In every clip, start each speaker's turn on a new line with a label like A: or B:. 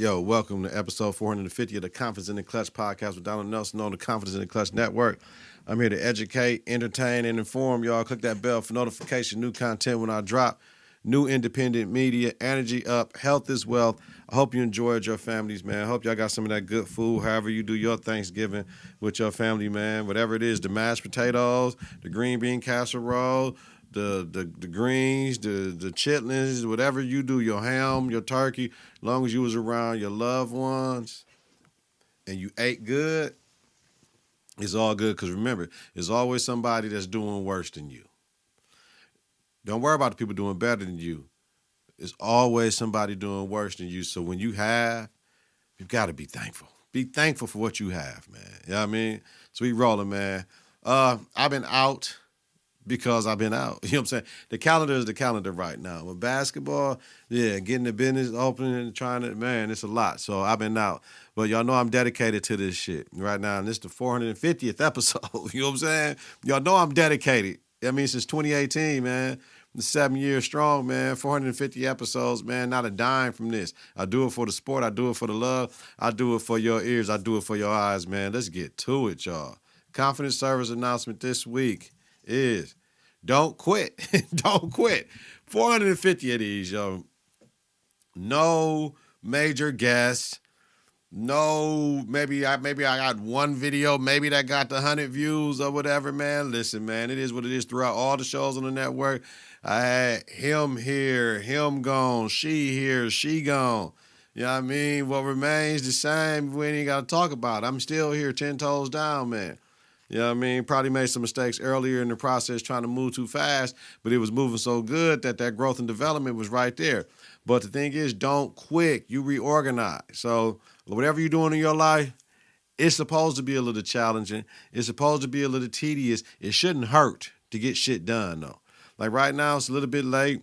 A: Yo, welcome to episode 450 of the Confidence in the Klutch Podcast with Donald Nelson on the Confidence in the Klutch Network. I'm here to educate, entertain, and inform y'all. Click that bell for notification, new content when I drop. New independent media, energy up, health is wealth. I hope you enjoyed your families, man. I hope y'all got some of that good food, however you do your Thanksgiving with your family, man. Whatever it is, the mashed potatoes, the green bean casserole, the greens, the chitlins, whatever you do, your ham, your turkey, as long as you was around your loved ones and you ate good, it's all good. Because remember, there's always somebody that's doing worse than you. Don't worry about the people doing better than you. There's always somebody doing worse than you. So when you have, you've got to be thankful. Be thankful for what you have, man. You know what I mean? So we rolling, man. I've been out because I've been out. You know what I'm saying? The calendar is the calendar right now. With basketball, yeah, getting the business open and trying to, man, it's a lot. So I've been out. But y'all know I'm dedicated to this shit right now. And this is the 450th episode. You know what I'm saying? Y'all know I'm dedicated. I mean, since 2018, man, 7 years strong, man, 450 episodes, man, not a dime from this. I do it for the sport. I do it for the love. I do it for your ears. I do it for your eyes, man. Let's get to it, y'all. Konfident Service Announcement this week is don't quit. Don't quit. 450 of these, yo. No major guests. No, maybe I got one video, maybe that got the 100 views or whatever, man. Listen, man, it is what it is throughout all the shows on the network. I had him here, him gone, she here, she gone. You know what I mean? What remains the same, we ain't got to talk about it. I'm still here 10 toes down, man. You know what I mean? Probably made some mistakes earlier in the process trying to move too fast, but it was moving so good that growth and development was right there. But the thing is, don't quit. You reorganize. So whatever you're doing in your life, it's supposed to be a little challenging. It's supposed to be a little tedious. It shouldn't hurt to get shit done, though. Like right now, it's a little bit late.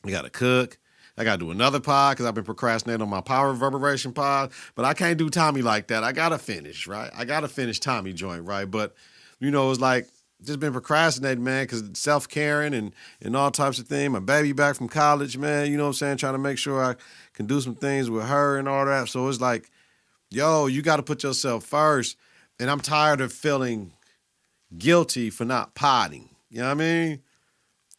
A: I got to cook. I got to do another pod because I've been procrastinating on my power reverberation pod. But I can't do Tommy like that. I got to finish, right? I got to finish Tommy joint, right? But, you know, it's like just been procrastinating, man, because self-caring and all types of things. My baby back from college, man, you know what I'm saying? Trying to make sure I can do some things with her and all that. So it's like, yo, you got to put yourself first. And I'm tired of feeling guilty for not potting. You know what I mean?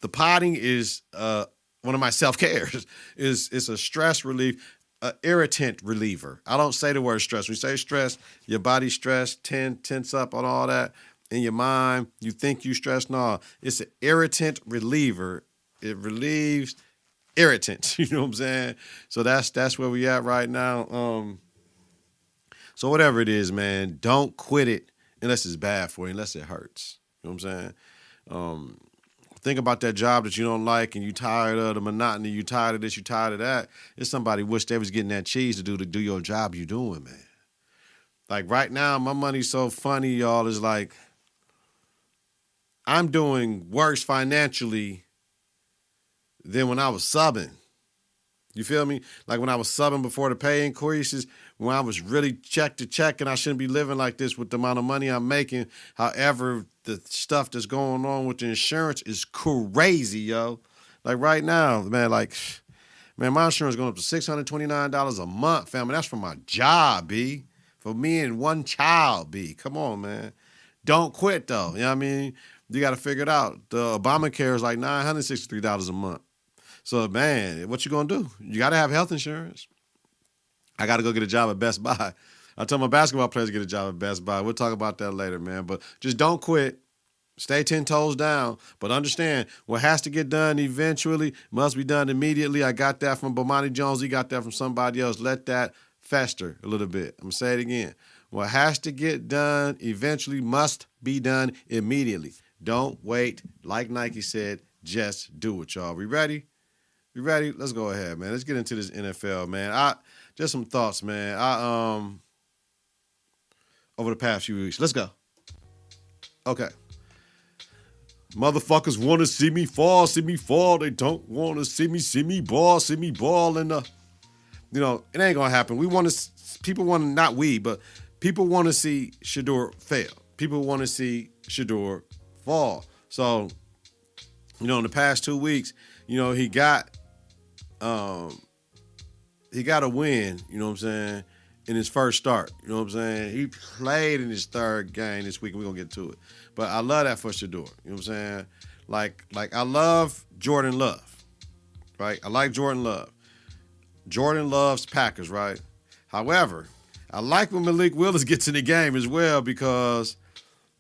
A: The potting is one of my self-cares. It's a stress relief, irritant reliever. I don't say the word stress. When you say stress, your body stress, tense up on all that. In your mind, you think you stressed. No, it's an irritant reliever. It relieves irritants. You know what I'm saying? So that's where we at right now. So whatever it is, man, don't quit it unless it's bad for you, unless it hurts. You know what I'm saying? Think about that job that you don't like and you tired of the monotony, you tired of this, you tired of that. It's somebody wish they was getting that cheese to do your job you doing, man. Like right now, my money's so funny, y'all, is like, I'm doing worse financially than when I was subbing. You feel me? Like when I was subbing before the pay increases, when I was really check to check, and I shouldn't be living like this with the amount of money I'm making. However, the stuff that's going on with the insurance is crazy, yo. Like right now, man, my insurance is going up to $629 a month, family. That's for my job, B. For me and one child, B. Come on, man. Don't quit, though. You know what I mean? You got to figure it out. The Obamacare is like $963 a month. So, man, what you going to do? You got to have health insurance. I got to go get a job at Best Buy. I told my basketball players to get a job at Best Buy. We'll talk about that later, man. But just don't quit. Stay 10 toes down. But understand, what has to get done eventually must be done immediately. I got that from Bomani Jones. He got that from somebody else. Let that fester a little bit. I'm going to say it again. What has to get done eventually must be done immediately. Don't wait. Like Nike said, just do it, y'all. We ready? You ready? Let's go ahead, man. Let's get into this NFL, man. Just some thoughts, man. Over the past few weeks. Let's go. Okay. Motherfuckers want to see me fall. They don't want to see me ball. And, it ain't going to happen. People want to see Shadeur fail. People want to see Shadeur fall. So, in the past 2 weeks, he got he got a win, you know what I'm saying, in his first start. You know what I'm saying? He played in his third game this week, and we're going to get to it. But I love that for Shadeur. You know what I'm saying? Like I love Jordan Love, right? I like Jordan Love. Jordan loves Packers, right? However, I like when Malik Willis gets in the game as well because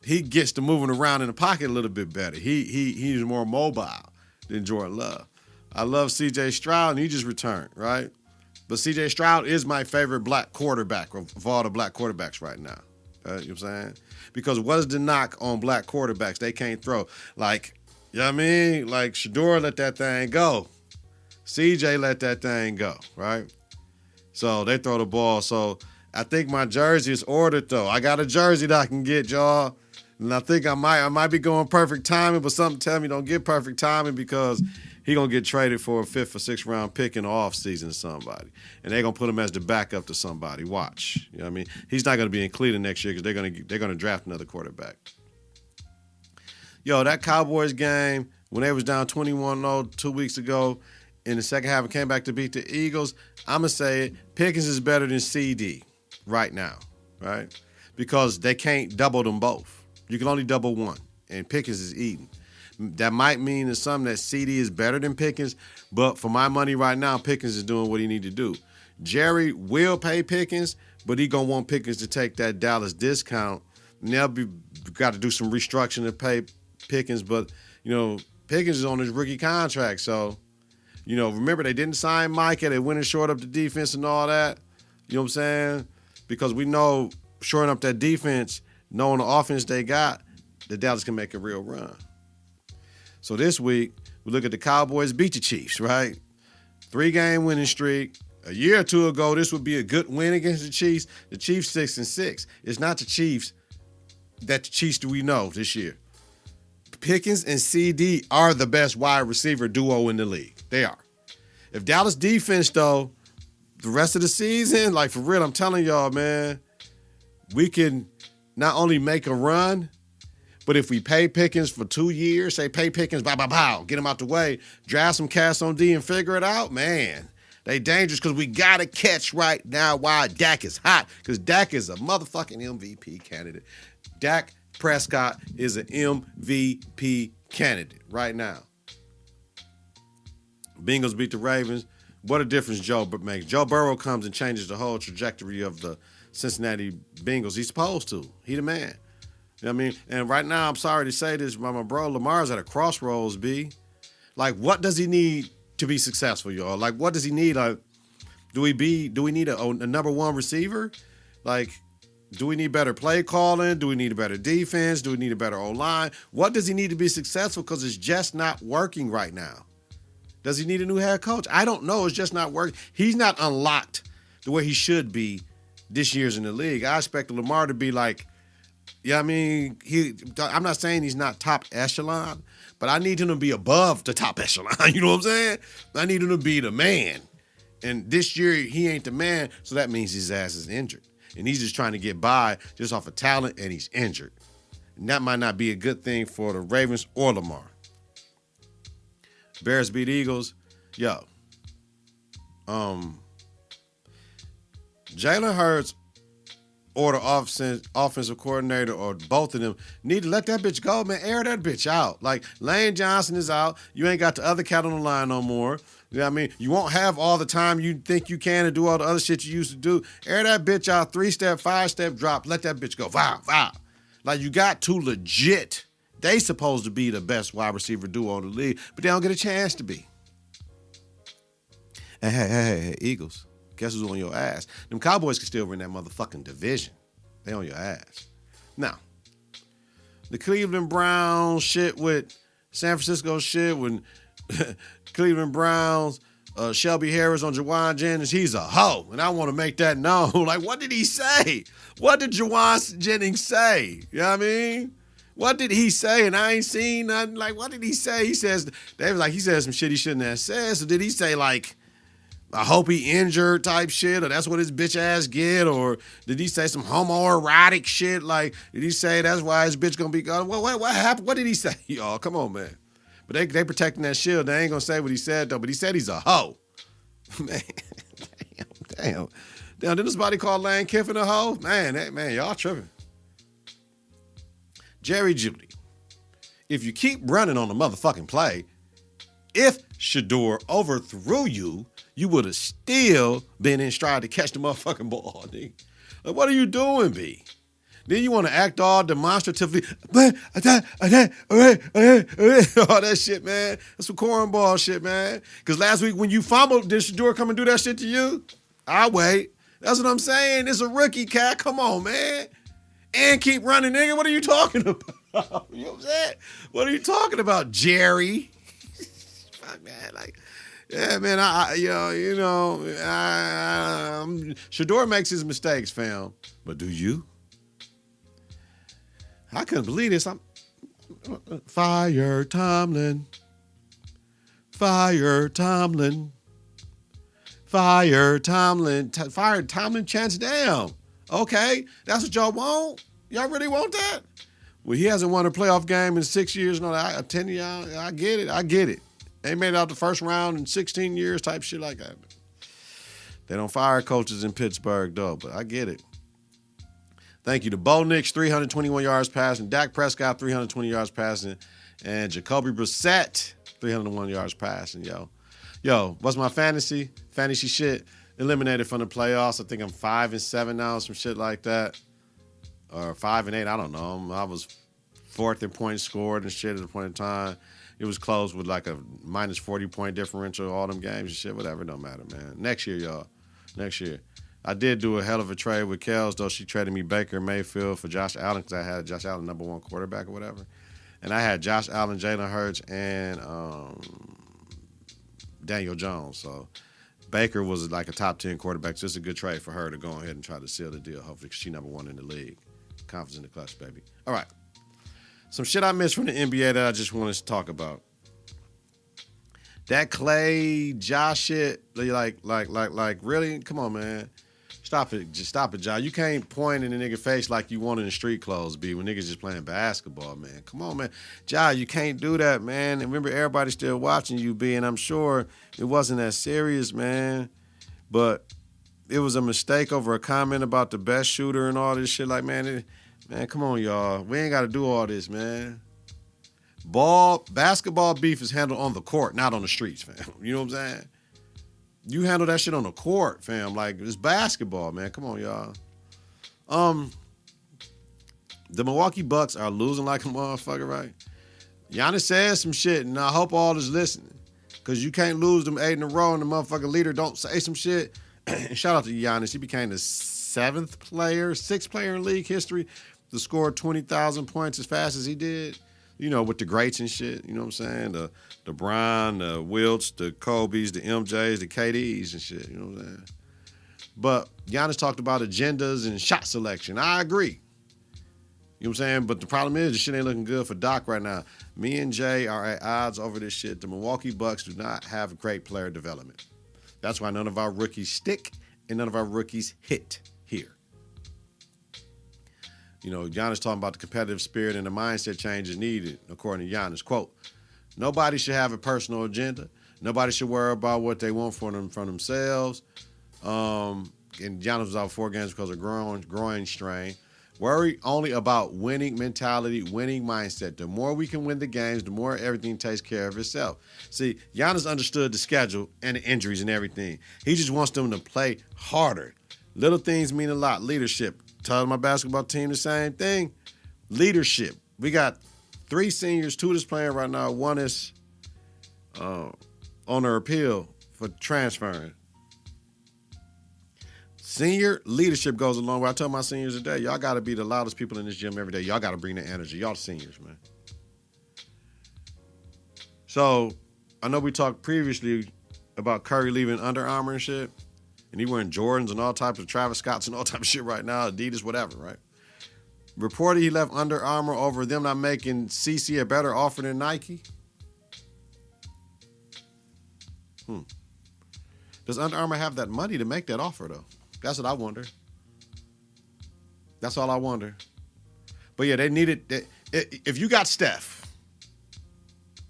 A: he gets to moving around in the pocket a little bit better. He's more mobile than Jordan Love. I love C.J. Stroud, and he just returned, right? But C.J. Stroud is my favorite black quarterback of all the black quarterbacks right now. You know what I'm saying? Because what is the knock on black quarterbacks? They can't throw. Like, you know what I mean? Like, Shadeur let that thing go. CJ let that thing go, right? So they throw the ball. So I think my jersey is ordered, though. I got a jersey that I can get, y'all. And I think I might be going perfect timing, but something tell me don't get perfect timing because he going to get traded for a 5th or 6th round pick in the offseason to somebody. And they're going to put him as the backup to somebody. Watch. You know what I mean? He's not going to be in Cleveland next year because they're going to draft another quarterback. Yo, that Cowboys game, when they was down 21-0 2 weeks ago, in the second half and came back to beat the Eagles, I'm going to say it, Pickens is better than CD right now, right? Because they can't double them both. You can only double one, and Pickens is eating. That might mean to some that CD is better than Pickens, but for my money right now, Pickens is doing what he need to do. Jerry will pay Pickens, but he going to want Pickens to take that Dallas discount. And they'll got to do some restructuring to pay Pickens, but, you know, Pickens is on his rookie contract, so, you know, remember they didn't sign Micah. They went and shored up the defense and all that. You know what I'm saying? Because we know shoring up that defense, knowing the offense they got, the Dallas can make a real run. So this week, we look at the Cowboys beat the Chiefs, right? 3-game winning streak. A year or two ago, this would be a good win against the Chiefs. The Chiefs 6-6. It's not the Chiefs that the Chiefs do we know this year. Pickens and CD are the best wide receiver duo in the league. They are. If Dallas defense, though, the rest of the season, like for real, I'm telling y'all, man, we can not only make a run, but if we pay Pickens for 2 years, say pay Pickens, get him out the way, draft some cash on D and figure it out, man, they dangerous because we got to catch right now why Dak is hot because Dak is a motherfucking MVP candidate. Dak Prescott is an MVP candidate right now. Bengals beat the Ravens. What a difference Joe makes. Joe Burrow comes and changes the whole trajectory of the Cincinnati Bengals. He's supposed to. He the man. You know what I mean? And right now, I'm sorry to say this, but my bro Lamar's at a crossroads, B. Like, what does he need to be successful, y'all? Like, what does he need? Like, do we need a number one receiver? Like, do we need better play calling? Do we need a better defense? Do we need a better O-line? What does he need to be successful? Because it's just not working right now. Does he need a new head coach? I don't know. It's just not working. He's not unlocked the way he should be this year's in the league. I expect Lamar to be like, yeah, I mean, I'm not saying he's not top echelon, but I need him to be above the top echelon. You know what I'm saying? I need him to be the man. And this year, he ain't the man, so that means his ass is injured. And he's just trying to get by just off of talent, and he's injured. And that might not be a good thing for the Ravens or Lamar. Bears beat Eagles. Yo. Jalen Hurts or the offensive coordinator or both of them need to let that bitch go, man. Air that bitch out. Like, Lane Johnson is out. You ain't got the other cat on the line no more. You know what I mean? You won't have all the time you think you can to do all the other shit you used to do. Air that bitch out, 3-step, 5-step drop. Let that bitch go. Wow. Like, you got to legit. They supposed to be the best wide receiver duo in the league, but they don't get a chance to be. And hey, Eagles, guess who's on your ass? Them Cowboys can still win that motherfucking division. They on your ass. Now, the Cleveland Browns shit with San Francisco shit when Cleveland Browns, Shelby Harris on Jawan Jennings, he's a hoe. And I want to make that known. Like, what did he say? What did Jawan Jennings say? You know what I mean? What did he say? And I ain't seen nothing. Like, what did he say? He says, they was like, he said some shit he shouldn't have said. So did he say, like, I hope he injured type shit, or that's what his bitch ass get? Or did he say some homoerotic shit? Like, did he say that's why his bitch gonna be gone? What happened? What did he say, y'all? Come on, man. But they protecting that shield. They ain't gonna say what he said, though. But he said he's a hoe. Man, damn. Damn, did this body call Lane Kiffin a hoe? Man, y'all tripping. Jerry Judy, if you keep running on the motherfucking play, if Shadeur overthrew you, you would have still been in stride to catch the motherfucking ball, nigga. Like, what are you doing, B? Then you want to act all demonstratively, all that shit, man. That's some cornball shit, man. Because last week when you fumbled, did Shadeur come and do that shit to you? I'll wait. That's what I'm saying. It's a rookie, cat. Come on, man. And keep running, nigga. What are you talking about? You know what I'm saying? What are you talking about, Jerry? Fuck, man. Like, yeah, man. Shadeur makes his mistakes, fam. But do you? I couldn't believe this. Fire Tomlin. Fire Tomlin. Fire Tomlin. Fire Tomlin, chance down. Okay, that's what y'all want? Y'all really want that? Well, he hasn't won a playoff game in 6 years. No, I tell y'all, I get it. They made it out the first round in 16 years, type shit like that. They don't fire coaches in Pittsburgh, though, but I get it. Thank you to Bo Nix, 321 yards passing. Dak Prescott, 320 yards passing. And Jacoby Brissett, 301 yards passing, Yo, what's my fantasy? Fantasy shit. Eliminated from the playoffs. I think I'm 5-7 now, some shit like that. Or 5-8, I don't know. I was fourth in points scored and shit at the point in time. It was close with like a minus 40-point differential, all them games and shit. Whatever, it don't matter, man. Next year, y'all. Next year. I did do a hell of a trade with Kels, though. She traded me Baker Mayfield for Josh Allen because I had Josh Allen number one quarterback or whatever. And I had Josh Allen, Jalen Hurts, and Daniel Jones. So Baker was like a top 10 quarterback. So it's a good trade for her to go ahead and try to seal the deal, hopefully, because she number one in the league. Confidence in the clutch, baby. All right. Some shit I missed from the NBA that I just wanted to talk about. That Klay, Josh shit, like, really? Come on, man. Stop it. Just stop it, Josh. You can't point in the nigga face like you want in the street clothes, B, when niggas just playing basketball, man. Come on, man. Josh, you can't do that, man. And remember, everybody's still watching you, B, and I'm sure it wasn't that serious, man. But it was a mistake over a comment about the best shooter and all this shit. Like, man, come on, y'all. We ain't got to do all this, man. Basketball beef is handled on the court, not on the streets, fam. You know what I'm saying? You handle that shit on the court, fam. Like, it's basketball, man. Come on, y'all. The Milwaukee Bucks are losing like a motherfucker, right? Giannis said some shit, and I hope all is listening. Because you can't lose them 8 in a row, and the motherfucking leader don't say some shit. And shout out to Giannis. He became the sixth player in league history to score 20,000 points as fast as he did. You know, with the greats and shit, you know what I'm saying? The Bron, the Wilts, the Kobe's, the MJs, the KDs and shit, you know what I'm saying? But Giannis talked about agendas and shot selection. I agree. You know what I'm saying? But the problem is, the shit ain't looking good for Doc right now. Me and Jay are at odds over this shit. The Milwaukee Bucks do not have great player development. That's why none of our rookies stick and none of our rookies hit here. You know, Giannis talking about the competitive spirit and the mindset change is needed, according to Giannis. Quote, nobody should have a personal agenda. Nobody should worry about what they want from themselves. And Giannis was out 4 games because of groin strain. Worry only about winning mentality, winning mindset. The more we can win the games, the more everything takes care of itself. See, Giannis understood the schedule and the injuries and everything. He just wants them to play harder. Little things mean a lot. Leadership. Tell my basketball team the same thing. Leadership. We got 3 seniors, 2 that's playing right now. 1 is on their appeal for transferring. Senior leadership goes a long way. I tell my seniors today, y'all got to be the loudest people in this gym every day. Y'all got to bring the energy. Y'all the seniors, man. So I know we talked previously about Curry leaving Under Armour and shit. And he wearing Jordans and all types of Travis Scotts and all types of shit right now, Adidas, whatever, right? Reported he left Under Armour over them not making CC a better offer than Nike. Does Under Armour have that money to make that offer, though? That's what I wonder. That's all I wonder. But yeah, they needed, if you got Steph,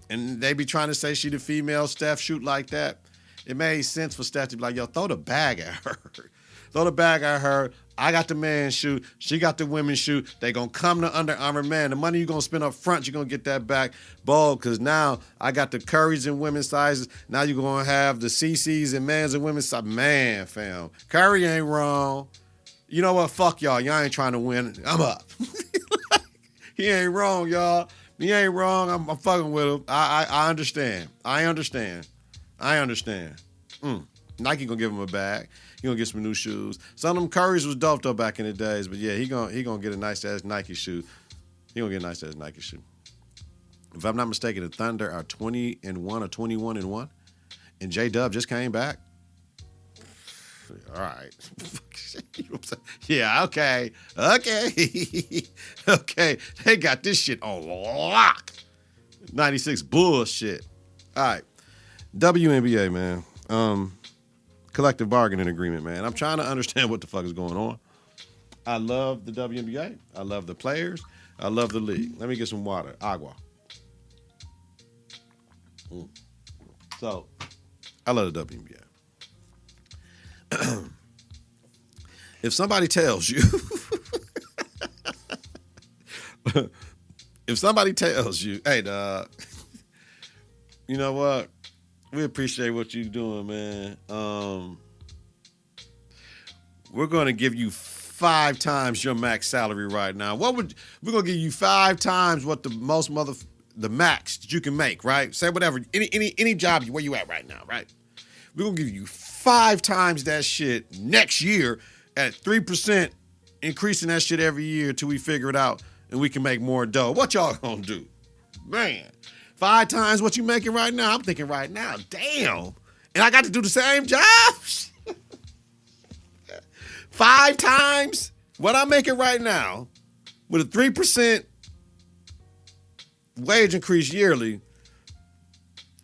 A: and they be trying to say she the female Steph shoot like that, it made sense for Steph to be like, yo, throw the bag at her. Throw the bag at her. I got the men's shoe. She got the women's shoe. They going to come to Under Armour. Man, the money you're going to spend up front, you're going to get that back. Bold, because now I got the Currys in women's sizes. Now you're going to have the CCs in men's and women's sizes. Man, fam. Curry ain't wrong. You know what? Fuck y'all. Y'all ain't trying to win. I'm up. He ain't wrong, y'all. He ain't wrong. I'm fucking with him. I understand. I understand. Nike going to give him a bag. He gonna get some new shoes. Some of them Currys was doped up back in the days, but yeah, he gonna get a nice ass Nike shoe. He gonna get a nice ass Nike shoe. If I'm not mistaken, the Thunder are 20-1 or 21-1, and J-Dub just came back. All right. Yeah. Okay. Okay. They got this shit on lock. 96 bullshit. All right. WNBA, man. Collective bargaining agreement, man. I'm trying to understand what the fuck is going on. I love the WNBA. I love the players. I love the league. Let me get some water. Agua. So, I love the WNBA. If somebody tells you, hey, dog, you know what? We appreciate what you're doing, man. We're going to give you 5 times your max salary right now. We're going to give you 5 times what the max that you can make, right? Say whatever, any job where you at right now, right? We're going to give you 5 times that shit next year at 3%, increasing that shit every year till we figure it out and we can make more dough. What y'all going to do? Man. 5 times what you making right now. I'm thinking right now, damn. And I got to do the same job? 5 times what I'm making right now with a 3% wage increase yearly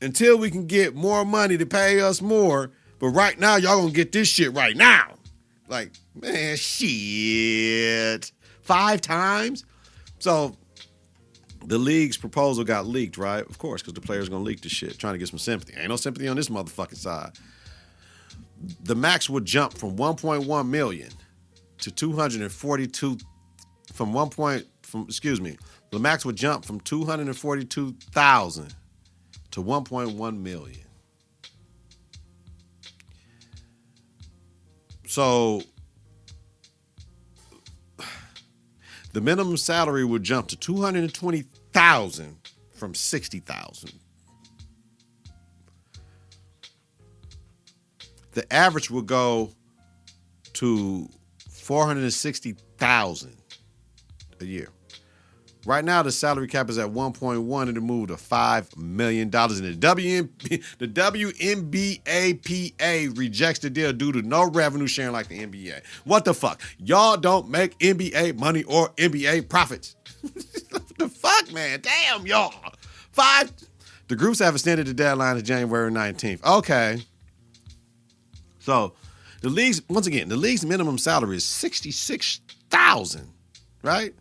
A: until we can get more money to pay us more. But right now, y'all gonna get this shit right now. Like, man, shit. 5 times? So, the league's proposal got leaked, right? Of course, because the players going to leak the shit, trying to get some sympathy. Ain't no sympathy on this motherfucking side. The max would jump from 1.1 million to 242. The max would jump from 242,000 to 1.1 million. So the minimum salary would jump to $220,000 from $60,000. The average would go to $460,000 a year. Right now, the salary cap is at 1.1 and it moved to $5 million. And the WNBAPA rejects the deal due to no revenue sharing like the NBA. What the fuck? Y'all don't make NBA money or NBA profits. What the fuck, man? Damn, y'all. The groups have extended the deadline to January 19th. Okay. So, the league's minimum salary is $66,000, right?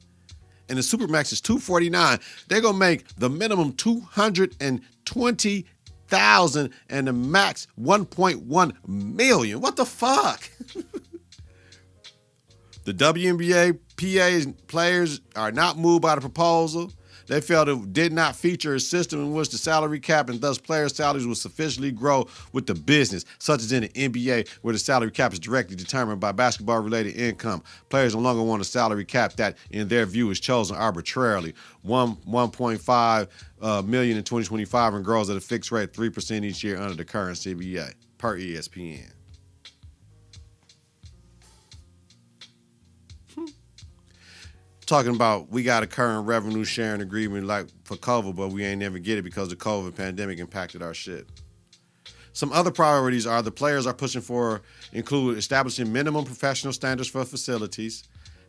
A: And the Supermax is $249,000. They're gonna make the minimum $220,000 and the max $1.1 million. What the fuck? The WNBA PA players are not moved by the proposal. They felt it did not feature a system in which the salary cap and thus player salaries would sufficiently grow with the business, such as in the NBA, where the salary cap is directly determined by basketball-related income. Players no longer want a salary cap that, in their view, is chosen arbitrarily. 1.5 million in 2025 and grows at a fixed rate 3% each year under the current CBA, per ESPN. Talking about we got a current revenue sharing agreement like for COVID, but we ain't never get it because the COVID pandemic impacted our shit. Some other priorities are the players are pushing for include establishing minimum professional standards for facilities,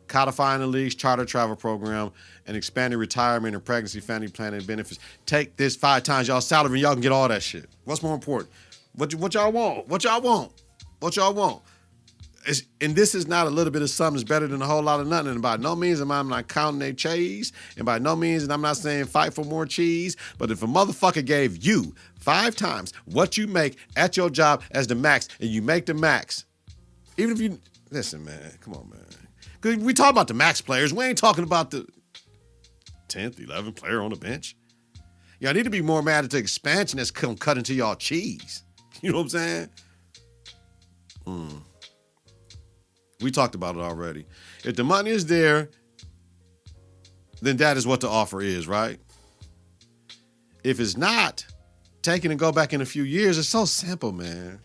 A: codifying the league's charter travel program, and expanding retirement and pregnancy family planning benefits. Take this 5 times y'all salary and y'all can get all that shit. What's more important? What y'all want? What y'all want? And this is not a little bit of something that's better than a whole lot of nothing. And by no means am I not counting their cheese. And by no means, and I'm not saying fight for more cheese. But if a motherfucker gave you 5 times what you make at your job as the max, and you make the max, even if you, listen, man, come on, man. Because we talk about the max players. We ain't talking about the 10th, 11th player on the bench. Y'all need to be more mad at the expansion that's cut into y'all cheese. You know what I'm saying? We talked about it already. If the money is there, then that is what the offer is, right? If it's not, take it and go back in a few years. It's so simple, man.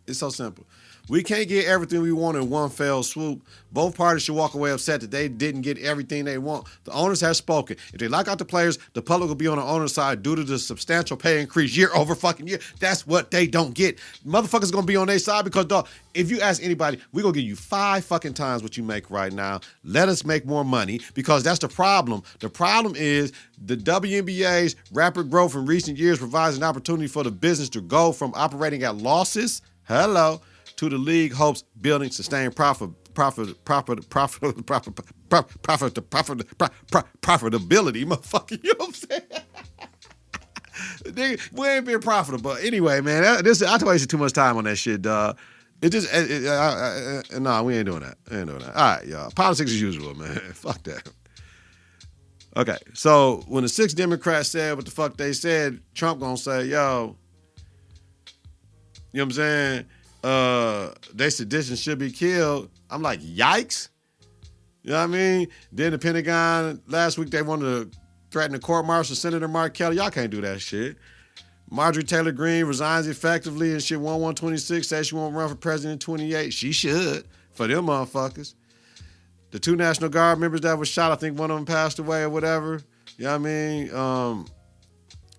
A: It's so simple. We can't get everything we want in one fell swoop. Both parties should walk away upset that they didn't get everything they want. The owners have spoken. If they lock out the players, the public will be on the owner's side due to the substantial pay increase year over fucking year. That's what they don't get. Motherfuckers gonna be on their side because, dog, if you ask anybody, we're gonna give you 5 fucking times what you make right now. Let us make more money, because that's the problem. The problem is the WNBA's rapid growth in recent years provides an opportunity for the business to go from operating at losses, to the league hopes building sustained profitability, motherfucker. You know what I'm saying? We ain't been profitable. Anyway, man, I wasted too much time on that shit, dog. It just, no, we ain't doing that. All right, y'all. Politics as usual, man. Fuck that. Okay, so when the 6 Democrats said what the fuck they said, Trump gonna say, yo, you know what I'm saying? They sedition should be killed. I'm like, yikes. You know what I mean? Then the Pentagon, last week they wanted to threaten the court-martial Senator Mark Kelly. Y'all can't do that shit. Marjorie Taylor Greene resigns effectively and shit won 126, says she won't run for president in 28. She should, for them motherfuckers. The 2 National Guard members that was shot, I think one of them passed away or whatever. You know what I mean?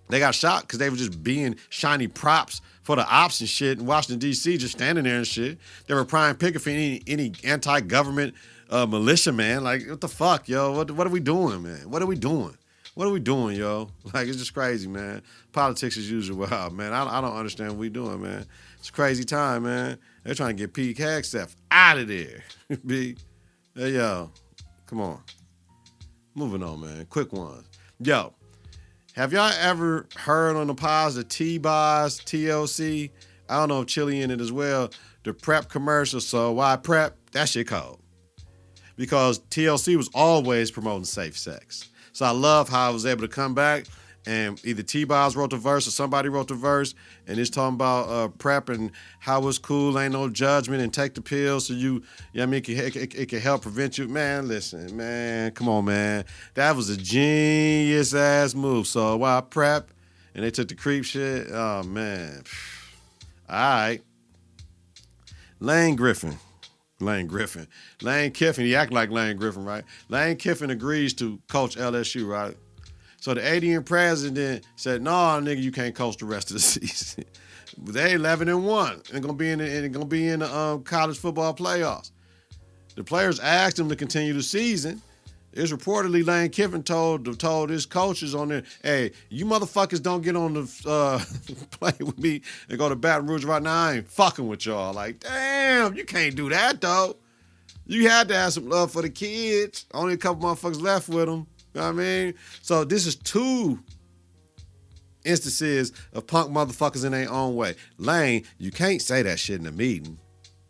A: They got shot because they were just being shiny props for the ops and shit in Washington, D.C., just standing there and shit. They were prime picket for any anti-government militia, man. Like, what the fuck, yo? What are we doing, man? What are we doing? What are we doing, yo? Like, it's just crazy, man. Politics as usual. Wow, man. I don't understand what we doing, man. It's a crazy time, man. They're trying to get Pete Cagstaff out of there. B. Hey, yo. Come on. Moving on, man. Quick ones. Yo. Have y'all ever heard on the pods of T-Boz, TLC? I don't know if Chili in it as well. The prep commercial. So why prep? That shit cold. Because TLC was always promoting safe sex. So I love how I was able to come back and either T-Boz wrote the verse or somebody wrote the verse, and it's talking about prep and how it's cool, ain't no judgment, and take the pills so you know what I mean, it can help prevent you. Man, listen, man, come on, man. That was a genius-ass move. So why prep? And they took the creep shit. Oh, man. All right. Lane Kiffin. He act like Lane Kiffin, right? Lane Kiffin agrees to coach LSU, right? So the ADN president said, "No, nigga, you can't coach the rest of the season." They 11-1 and gonna be in the college football playoffs. The players asked him to continue the season. It's reportedly Lane Kiffin told his coaches on there, "Hey, you motherfuckers don't get on the play with me and go to Baton Rouge right now. I ain't fucking with y'all." Like, damn, you can't do that though. You had to have some love for the kids. Only a couple motherfuckers left with them. You know what I mean? So this is 2 instances of punk motherfuckers in their own way. Lane, you can't say that shit in a meeting,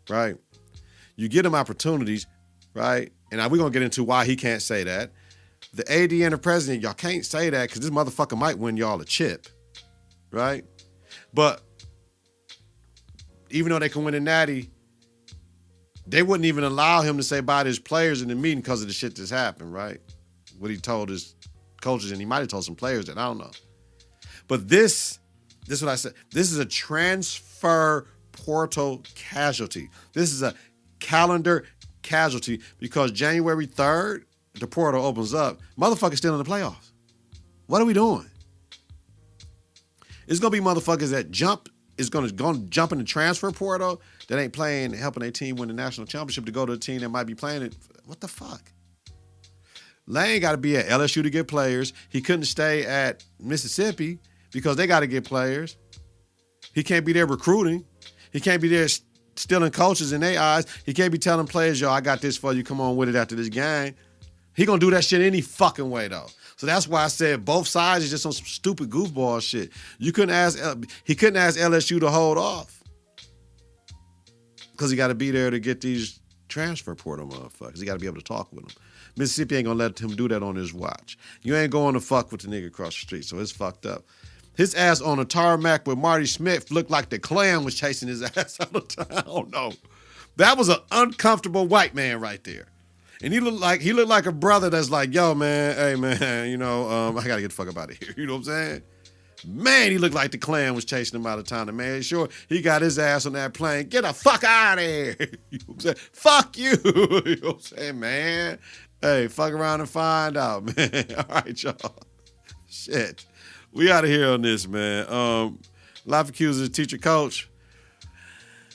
A: right? You get them opportunities, right? And now we're going to get into why he can't say that. The AD and the president, y'all can't say that because this motherfucker might win y'all a chip, right? But even though they can win a natty, they wouldn't even allow him to say bye to his players in the meeting because of the shit that's happened, right? What he told his coaches, and he might have told some players that I don't know. But this is what I said. This is a transfer portal casualty. This is a calendar casualty because January 3rd, the portal opens up. Motherfuckers still in the playoffs. What are we doing? It's going to be motherfuckers that is going to jump in the transfer portal that ain't playing, helping their team win the national championship to go to a team that might be playing it. What the fuck? Lane got to be at LSU to get players. He couldn't stay at Mississippi because they got to get players. He can't be there recruiting. He can't be there stealing coaches in their eyes. He can't be telling players, yo, I got this for you. Come on with it after this game. He gonna do that shit any fucking way, though. So that's why I said both sides is just on some stupid goofball shit. He couldn't ask LSU to hold off because he got to be there to get these transfer portal motherfuckers. He got to be able to talk with them. Mississippi ain't gonna let him do that on his watch. You ain't going to fuck with the nigga across the street, so it's fucked up. His ass on a tarmac with Marty Smith looked like the Klan was chasing his ass out of town. I don't know. That was an uncomfortable white man right there. And he looked like a brother that's like, yo, man, hey, man, you know, I got to get the fuck up out of here. You know what I'm saying? Man, he looked like the Klan was chasing him out of town. And man, sure, he got his ass on that plane. Get the fuck out of here. You know what I'm saying? Fuck you. You know what I'm saying, man? Hey, fuck around and find out, man. All right, y'all. Shit. We out of here on this, man. Life Accused is a teacher coach.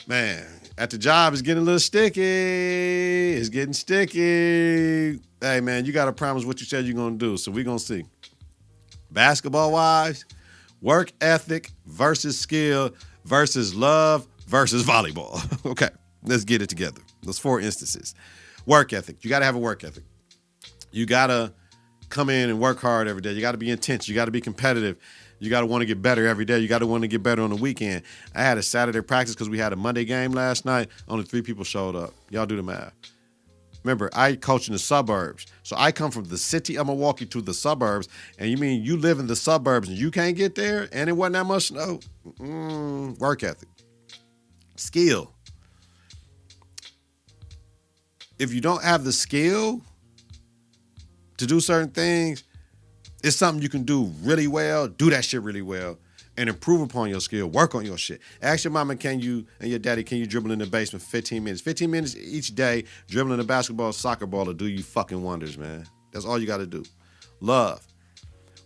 A: Man, at the job, it's getting a little sticky. It's getting sticky. Hey, man, you got to promise what you said you're going to do, so we're going to see. Basketball-wise, work ethic versus skill versus love versus volleyball. Okay, let's get it together. Those 4 instances. Work ethic. You got to have a work ethic. You got to come in and work hard every day. You got to be intense. You got to be competitive. You got to want to get better every day. You got to want to get better on the weekend. I had a Saturday practice because we had a Monday game last night. Only 3 people showed up. Y'all do the math. Remember, I coach in the suburbs. So I come from the city of Milwaukee to the suburbs. And you mean you live in the suburbs and you can't get there? And it wasn't that much snow? Work ethic. Skill. If you don't have the skill to do certain things, it's something you can do really well, do that shit really well, and improve upon your skill, work on your shit. Ask your mama, and your daddy, can you dribble in the basement for 15 minutes? 15 minutes each day, dribbling a basketball, soccer ball will do you fucking wonders, man. That's all you got to do. Love.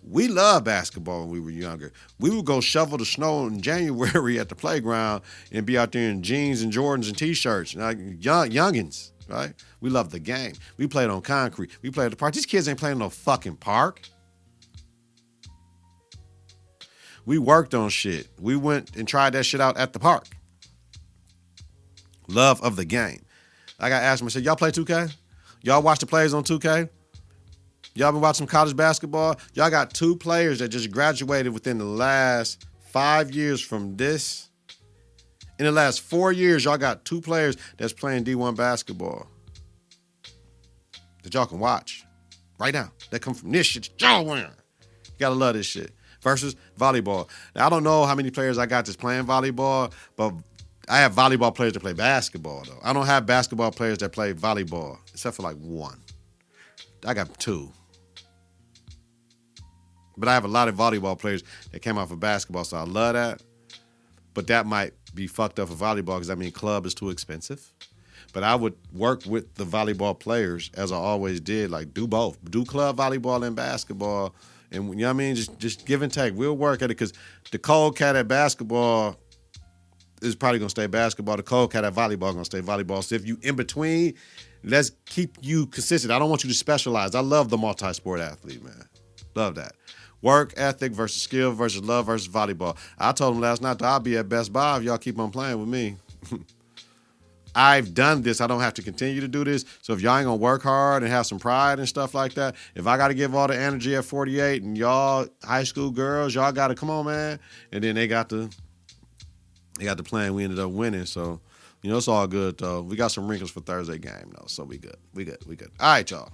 A: We loved basketball when we were younger. We would go shovel the snow in January at the playground and be out there in jeans and Jordans and T-shirts. Like youngins, right? We loved the game. We played on concrete. We played at the park. These kids ain't playing no fucking park. We worked on shit. We went and tried that shit out at the park. Love of the game. I got asked myself, y'all play 2K? Y'all watch the plays on 2K? Y'all been watching college basketball? Y'all got 2 players that just graduated within the last 5 years from this. In the last 4 years, y'all got 2 players that's playing D1 basketball that y'all can watch right now. That come from this shit y'all wearing. You gotta love this shit. Versus volleyball. Now, I don't know how many players I got that's playing volleyball, but I have volleyball players that play basketball, though. I don't have basketball players that play volleyball, except for like 1. I got 2. But I have a lot of volleyball players that came off of basketball, so I love that. But that might be fucked up for volleyball because, I mean, club is too expensive. But I would work with the volleyball players, as I always did, like do both. Do club volleyball and basketball. And you know what I mean? Just give and take. We'll work at it because the cold cat at basketball is probably going to stay basketball. The cold cat at volleyball is going to stay volleyball. So if you in between, let's keep you consistent. I don't want you to specialize. I love the multi-sport athlete, man. Love that. Work ethic versus skill versus love versus volleyball. I told him last night that I'll be at Best Buy if y'all keep on playing with me. I've done this. I don't have to continue to do this. So if y'all ain't going to work hard and have some pride and stuff like that, if I got to give all the energy at 48 and y'all high school girls, y'all got to come on, man. And then they got the play and we ended up winning. So, you know, it's all good, though. We got some wrinkles for Thursday game, though. So we good. We good. All right, y'all.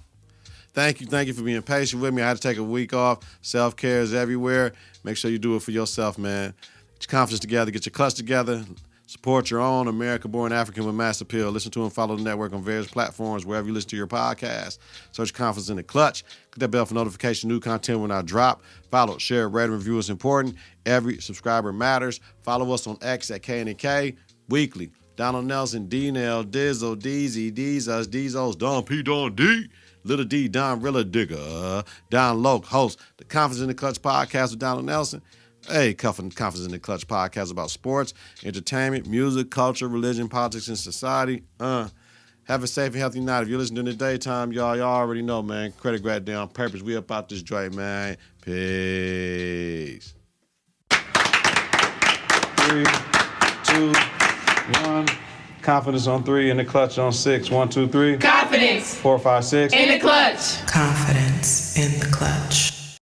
A: Thank you for being patient with me. I had to take a week off. Self-care is everywhere. Make sure you do it for yourself, man. Get your confidence together. Get your clutch together. Support your own American-born African with mass appeal. Listen to and follow the network on various platforms, wherever you listen to your podcast. Search Confidence in the Clutch. Click that bell for notification, new content when I drop. Follow, share, rate, and review is important. Every subscriber matters. Follow us on X at KITK weekly. Donald Nelson, D-Nell, Dizzle, Deezy, Deezus, Don P, Don D, Little D, Don Rilla Digger, Don Loke, host the Confidence in the Clutch podcast with Donald Nelson. Hey, Confidence in the Clutch podcast about sports, entertainment, music, culture, religion, politics, and society. Have a safe and healthy night. If you're listening in the daytime, y'all already know, man. Credit grad down purpose. We up out this joint, man. Peace. 3, 2, 1. Confidence on 3, in the clutch on 6. 1, 2, 3.
B: Confidence.
A: 4, 5, 6.
B: In the clutch.
C: Confidence in the clutch.